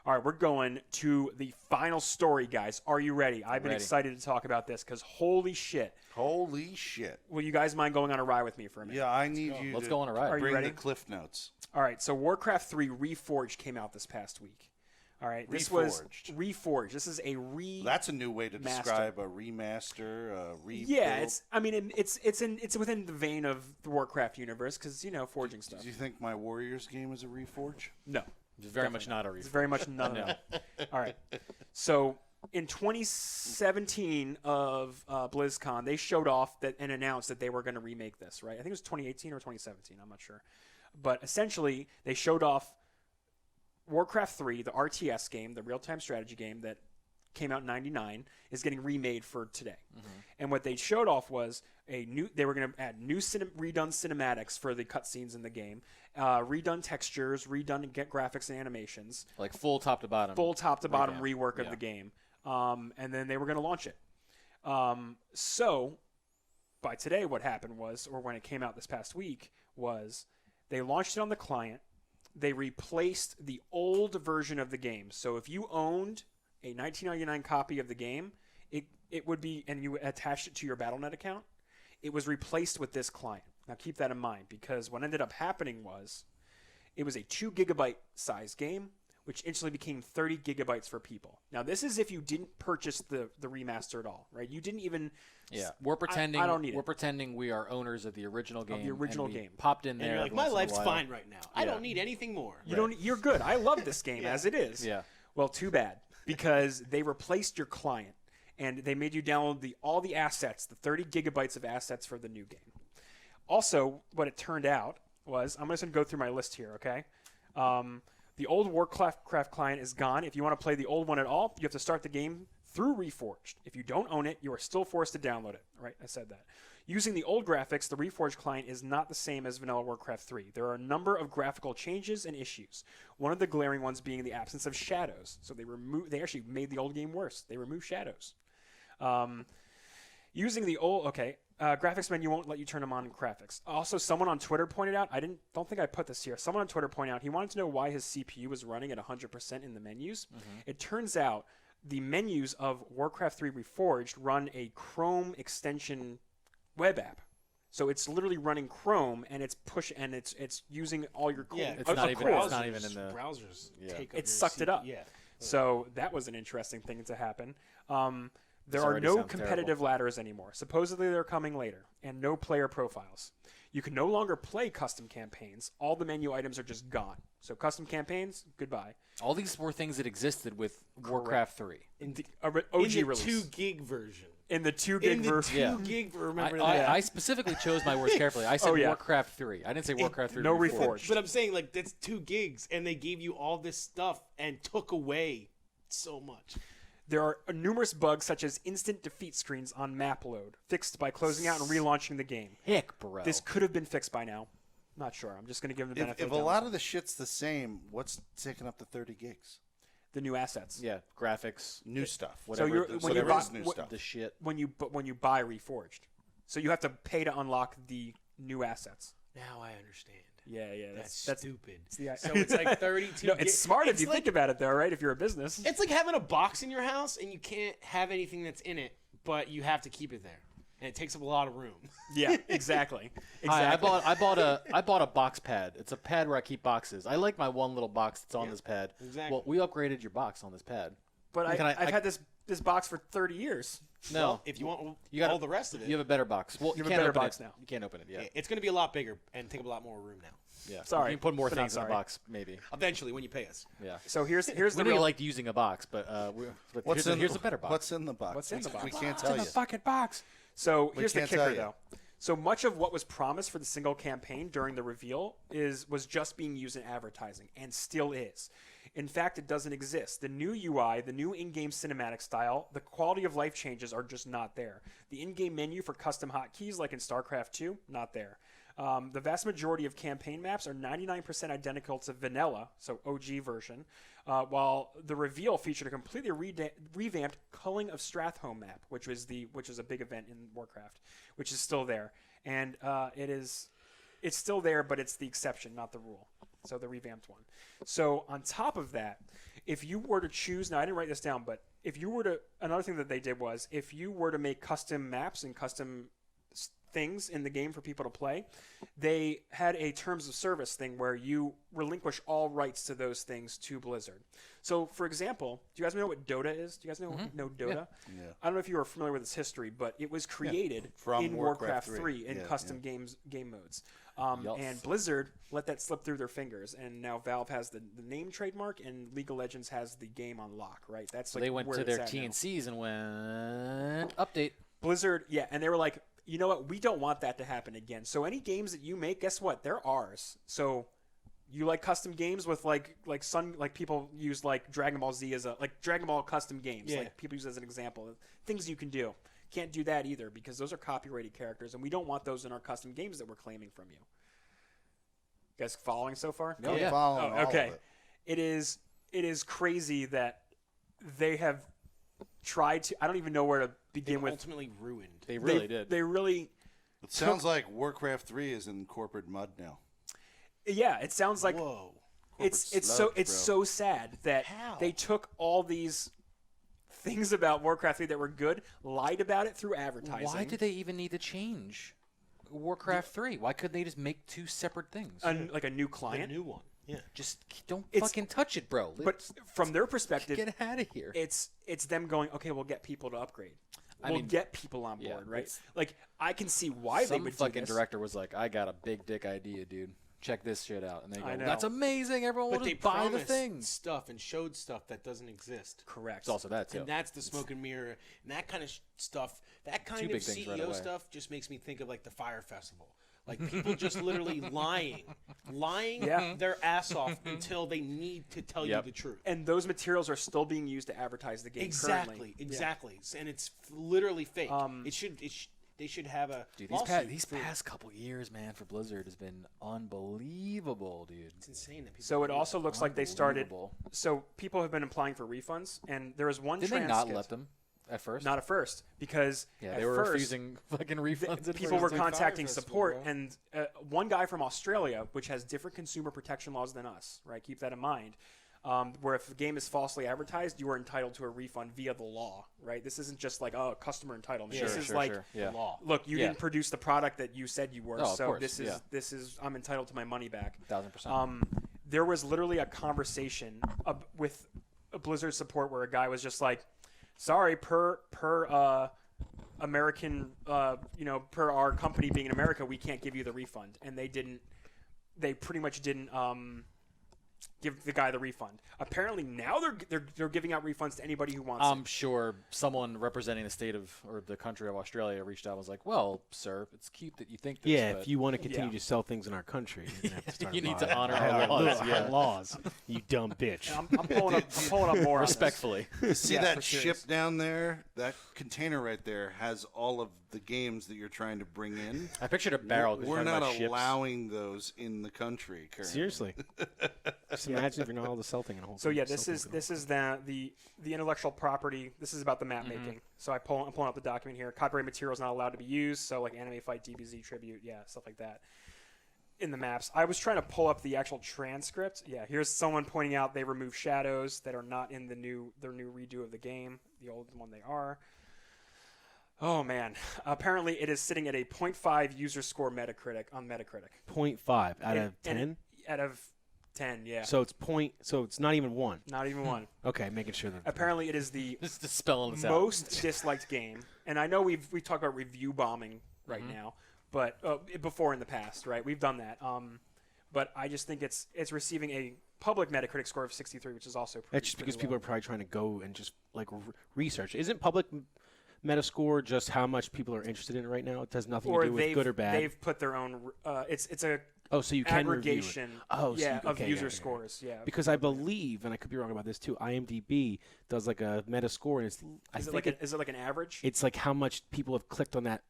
All right, we're going to the final story, guys. Are you ready? I've been excited to talk about this because holy shit. Holy shit. Will you guys mind going on a ride with me for a minute? Yeah, I need you Let's to go on a ride. bring ready? the Cliff Notes. All right, so Warcraft 3 Reforged came out this past week. All right, this was Reforged. This is a That's a new way to describe a remaster, a rebuild. Yeah, it's within the vein of the Warcraft universe because forging stuff. Do you think my Warriors game is a Reforge? No, it's very much not a Reforge. It's very much none of that. All right, so in 2017 of BlizzCon, they showed off that and announced that they were going to remake this. Right, I think it was 2018 or 2017. I'm not sure, but essentially they showed off Warcraft 3, the RTS game, the real-time strategy game that came out in 99, is getting remade for today. Mm-hmm. And what they showed off was they were going to add redone cinematics for the cutscenes in the game, redone textures, redone graphics and animations. Like full top to bottom. Full top to bottom rework of the game. And then they were going to launch it. So by today what happened was, or when it came out this past week, was they launched it on the client. They replaced the old version of the game. So if you owned a 1999 copy of the game, it would be, and you attached it to your Battle.net account, it was replaced with this client. Now keep that in mind, because what ended up happening was it was a 2 gigabyte size game, which instantly became 30 gigabytes for people. Now this is if you didn't purchase the remaster at all, right? You didn't even. Yeah, we're pretending. I don't need it. We're pretending we are owners of the original game. Of the original game. Popped in there. And you're like, my life's fine right now. I don't need anything more. You're good. I love this game as it is. Yeah. Well, too bad, because they replaced your client and they made you download all the assets, the 30 gigabytes of assets for the new game. Also, what it turned out was, I'm just going to go through my list here, okay? The old Warcraft client is gone. If you want to play the old one at all, you have to start the game through Reforged. If you don't own it, you are still forced to download it. Right? I said that. Using the old graphics, the Reforged client is not the same as vanilla Warcraft 3. There are a number of graphical changes and issues. One of the glaring ones being the absence of shadows. So they actually made the old game worse. They removed shadows. Using the old graphics menu won't let you turn them on in graphics. Also, someone on Twitter pointed out, don't think I put this here. Someone on Twitter pointed out he wanted to know why his CPU was running at 100% in the menus. Mm-hmm. It turns out the menus of Warcraft 3 Reforged run a Chrome extension web app. So it's literally running Chrome, and it's using all your code. Yeah, it's not even in the browsers. Take up it sucked it up. Yeah. So that was an interesting thing to happen. There are no competitive ladders anymore. Supposedly they're coming later, and no player profiles. You can no longer play custom campaigns. All the menu items are just gone. So custom campaigns, goodbye. All these were things that existed with Warcraft 3. In the OG release. 2 gig version. In the 2 gig version. 2 gig, remember that. I specifically chose my words carefully. I said Warcraft 3. I didn't say Warcraft 3. No Reforged. But I'm saying, like, that's 2 gigs, and they gave you all this stuff and took away so much. There are numerous bugs, such as instant defeat screens on map load, fixed by closing out and relaunching the game. Heck, bro. This could have been fixed by now. Not sure. I'm just going to give them the benefit of the doubt. If a lot of the shit's the same, what's taking up the 30 gigs? The new assets. Yeah, graphics. New stuff. Whatever, so when you buy new stuff. The shit. When you buy Reforged. So you have to pay to unlock the new assets. Now I understand. Yeah. That's stupid. So it's like 32 gigs. It's smart if you think about it, though, right? If you're a business. It's like having a box in your house, and you can't have anything that's in it, but you have to keep it there. And it takes up a lot of room. Yeah, exactly. Hi, I bought a box pad. It's a pad where I keep boxes. I like my one little box that's on this pad. Exactly. Well, we upgraded your box on this pad. But I've had this box for 30 years. No, well, if you want all the rest of it, you have a better box. Well, you have a better box now. You can't open it. Yeah, it's going to be a lot bigger and take up a lot more room now. Yeah, sorry, you can put more things in the box, maybe. Eventually, when you pay us. Yeah. So here's we the really liked using a box, but here's a better box. What's in the box? What's in the box? We can't tell you. What's in the fucking box? So here's the kicker, you. though. So much of what was promised for the single campaign during the reveal was just being used in advertising, and still is. In fact, it doesn't exist. The new UI, the new in-game cinematic style, the quality of life changes are just not there. The in-game menu for custom hotkeys, like in StarCraft 2, not there. The vast majority of campaign maps are 99% identical to vanilla, so OG version, while the reveal featured a completely revamped Culling of Strathhome map, which was a big event in Warcraft, which is still there. And it's still there, but it's the exception, not the rule. So the revamped one. So on top of that, if you were to choose, now I didn't write this down, but if you were to, another thing that they did was, if you were to make custom maps and custom things in the game for people to play, they had a terms of service thing where you relinquish all rights to those things to Blizzard. So, for example, do you guys know what Dota is? Do you guys know Dota? Yeah. I don't know if you are familiar with its history, but it was created From in Warcraft Warcraft 3 in custom game modes. Yes. And Blizzard let that slip through their fingers, and now Valve has the name trademark, and League of Legends has the game on lock, right? That's So like they went where to it's their at now. T&Cs and went update. Blizzard, yeah, and they were like, you know what? We don't want that to happen again. So any games that you make, guess what? They're ours. So you like custom games with like people use like Dragon Ball Z as like Dragon Ball custom games. Yeah. Like people use as an example of things you can do. Can't do that either because those are copyrighted characters, and we don't want those in our custom games that we're claiming from you. You guys following so far? Oh, yeah. Following all Okay. of it. It is crazy that they have tried to. I don't even know where to begin with. Ultimately ruined. They really did. They really. It sounds like Warcraft 3 is in corporate mud now. Yeah, it sounds like Whoa. it's sludge, so sad that How? they took all these things about Warcraft 3 that were good, lied about it through advertising. Why did they even need to change Warcraft 3? Why couldn't they just make two separate things? like a new A client? new one. Yeah. Just don't It's- fucking touch it, bro. But Let's from their perspective, get out of here. it's them going, okay, we'll get people to upgrade. I We'll mean, get people on yeah, board, right? it's- Like I can see why they Some would fucking do this. director was like, I got a big dick idea, dude. Check this shit out. And they I go, know. that's amazing. Everyone But will they just buy the promised things. stuff and showed stuff that doesn't exist. Correct. It's also that, too. And that's the smoke and mirror. And that kind of stuff, that kind Two of big things right CEO away. stuff just makes me think of like the Fire Festival. Like people just literally lying Yeah. their ass off until they need to tell Yep. you the truth. And those materials are still being used to advertise the game currently. Exactly. And it's literally fake. Um, They should have a Dude, lawsuit these for- past couple years, man, for Blizzard has been unbelievable, dude. It's insane that people. So it also looks like they started. Unbelievable. So people have been applying for refunds, and there was one Did they not transcript. let them at first? Not at first, because yeah, at they were first, refusing fucking refunds. at people first. were It's like contacting Fire Festival, support, bro. and one guy from Australia, which has different consumer protection laws than us, right? Keep that in mind. Where if a game is falsely advertised, you are entitled to a refund via the law, right? This isn't just like customer entitlement. Sure, this is sure, like, sure. Yeah. the law. look, you Yeah. didn't produce the product that you said you were, Oh, of so course, this is yeah. I'm entitled to my money back. 1000%. There was literally a conversation with a Blizzard support where a guy was just like, "Sorry, per American, per our company being in America, we can't give you the refund." And they pretty much didn't give the guy the refund. Apparently now they're giving out refunds to anybody who wants I'm sure someone representing the state of or the country of Australia reached out and was like, well, sir, it's cute that you think this, Yeah, but if you want to continue Yeah. to sell things in our country, you're gonna have to start You a need to law. honor Our our laws, our yeah. laws. You dumb bitch. it. I'm pulling up more on this. respectfully. See Yeah, that for ship serious. down there? That container right there has all of the games that you're trying to bring in. I pictured a barrel. 'cause We're you're talking not about ships. allowing those in the country currently. Seriously. Just imagine if you're not allowed to sell things in a whole. So yeah, this is the intellectual property. This is about the map making. So I'm pulling up the document here. Copyright material is not allowed to be used. So like anime fight, DBZ tribute, stuff like that. In the maps, I was trying to pull up the actual transcript. Yeah, here's someone pointing out they removed shadows that are not in their new redo of the game. The old one they are. Oh man! Apparently, it is sitting at a 0.5 user score Metacritic on Metacritic. 0.5 out of And 10. Out of 10, yeah. So it's not even 1. Not even one. Okay, making sure that. Apparently, it is the Just to spell this out. most disliked game, and I know we talked about review bombing right now, but before in the past, right? We've done that. But I just think it's receiving a public Metacritic score of 63, which is also pretty. That's just because pretty people low. are probably trying to go and just like research. Isn't public Metascore just how much people are interested in it right now? It has nothing to do with good or bad. They've put their own. It's a Oh, so you can review it. aggregation. Oh, so yeah, you- of okay, user yeah. scores. Yeah. Because I believe, and I could be wrong about this too, IMDb does like a Metascore, and it's Is it like an average? it's like how much people have clicked on that,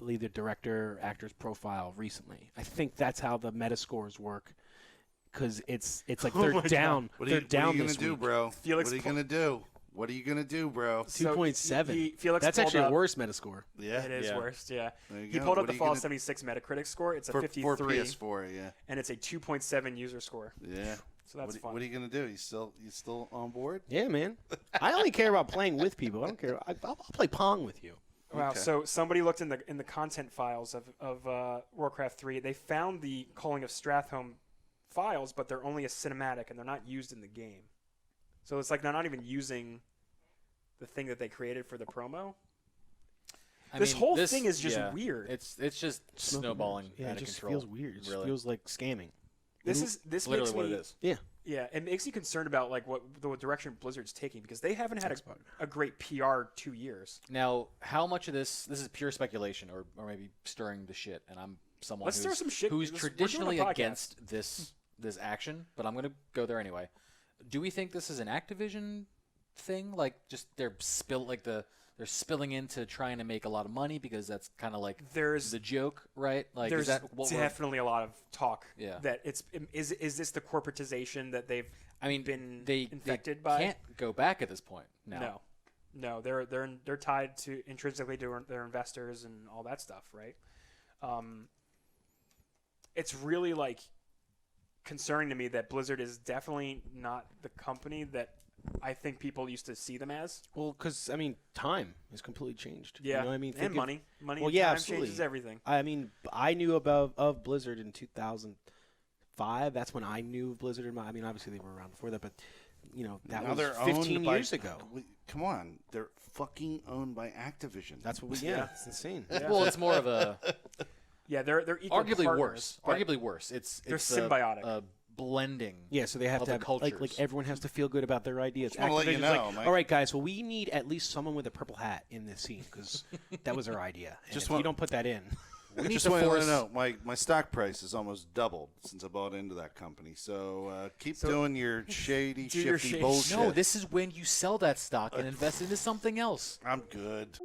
either director or actor's profile recently. I think that's how the Metascores work. Because it's like Oh they're my God. down. What are They're you down gonna this do, week. bro? Felix what are you pu- gonna do? What are you gonna do, bro? So 2.7. Felix That's pulled actually a up- worse Metascore. Yeah. It is Yeah. worst. Yeah. There you He go. pulled up What the are you Fallout gonna- 76 Metacritic score. It's a for 53, PS4, yeah. and it's a 2.7 user score. Yeah. So that's fun. What are you gonna do? You still on board? Yeah, man. I only care about playing with people. I don't care. I'll play Pong with you. Wow. Okay. So somebody looked in the content files of Warcraft 3. They found the Calling of Stratholme files, but they're only a cinematic and they're not used in the game. So it's like they're not even using the thing that they created for the promo. This whole thing is just weird. It's just snowballing Yeah, out it of just control. feels weird. It really. feels like scamming. This literally makes what me, it is. Yeah. Yeah, it makes you concerned about like what the direction Blizzard's taking because they haven't had a great PR 2 years. Now, how much of this is pure speculation or maybe stirring the shit? And I'm someone Let's stir some shit. who's We're doing a traditionally podcast. against this action, but I'm going to go there anyway. Do we think this is an Activision thing? Like just they're spilling into trying to make a lot of money because that's kind of like There's the joke, right? Like there's is that what definitely a lot of talk Yeah. that is this the corporatization that they've been they infected by? can't go back at this point. No, they're tied to intrinsically to their investors and all that stuff, right? It's really like concerning to me that Blizzard is definitely not the company that I think people used to see them as. Well, because time has completely changed. Yeah, You know what I mean? and Think of- money Well, and yeah, time absolutely. changes everything. I mean, I knew of Blizzard in 2005. That's when I knew of Blizzard. Obviously they were around before that, but that Now was they're 15 owned by- years ago. Come on, they're fucking owned by Activision. That's what we. Yeah, it's insane. Well, it's more of a Yeah, they're equal arguably partners, worse. but Arguably worse. They're symbiotic. A blending. Yeah, so they have of to the have cultures. like everyone has to feel good about their ideas. Just wanna let you Activision's know, like, Mike. all right, guys. Well, we need at least someone with a purple hat in this scene because that was our idea. And Just if want- you don't put that in, We need Just to want to let force. you know, my stock price has almost doubled since I bought into that company. So keep doing your shady, do your shifty shady- bullshit. No, this is when you sell that stock and invest into something else. I'm good.